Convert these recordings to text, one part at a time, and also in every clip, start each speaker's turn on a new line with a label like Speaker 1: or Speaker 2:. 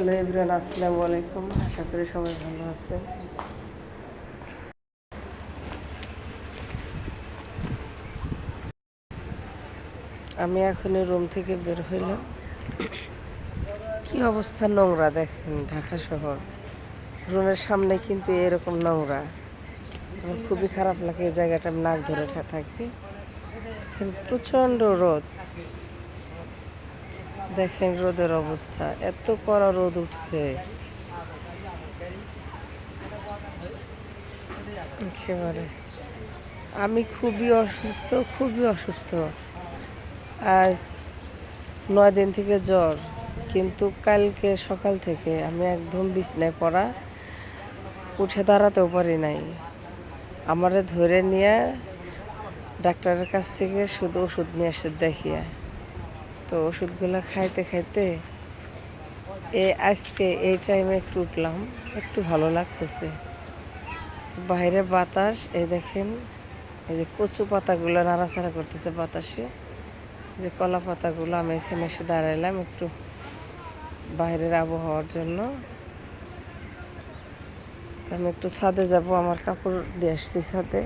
Speaker 1: Hello everyone, আসসালামু আলাইকুম। আশা করি সবাই ভালো আছেন। আমি এখনই রুম থেকে বের হইলাম। কি অবস্থা, নোংরা দেখেন। ঢাকা শহর, রুমের সামনে কিন্তু এরকম নোংরা। আমার খুবই খারাপ লাগে, এই জায়গাটা আমি নাক ধরে থাকি। প্রচণ্ড রোদ, দেখেন রোদের অবস্থা, এত কড়া রোদ উঠছে একেবারে। আমি খুবই অসুস্থ। আজ 9 দিন থেকে জ্বর, কিন্তু কালকে সকাল থেকে আমি একদম বিছনায় পড়া, উঠে দাঁড়াতেও পারি নাই। আমারে ধরে নিয়ে ডাক্তারের কাছ থেকে শুধু ওষুধ নিয়ে আসতে দেখিয়ে, তো ওষুধগুলো খাইতে খাইতে আজকে এই টাইমে একটু উঠলাম, একটু ভালো লাগতেছে। বাইরে বাতাস, এই দেখেন, এই যে কচু পাতাগুলো নাড়াচাড়া করতেছে বাতাসে, যে কলা পাতাগুলো। আমি এখানে এসে দাঁড়াইলাম একটু বাইরের আবহাওয়ার জন্য। আমি একটু ছাদে যাব, আমার কাপড় দিয়ে আসছি ছাদে।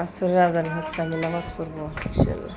Speaker 1: আসলে আজান হচ্ছে, আমি নামাজ পড়বো ইনশাল্লাহ।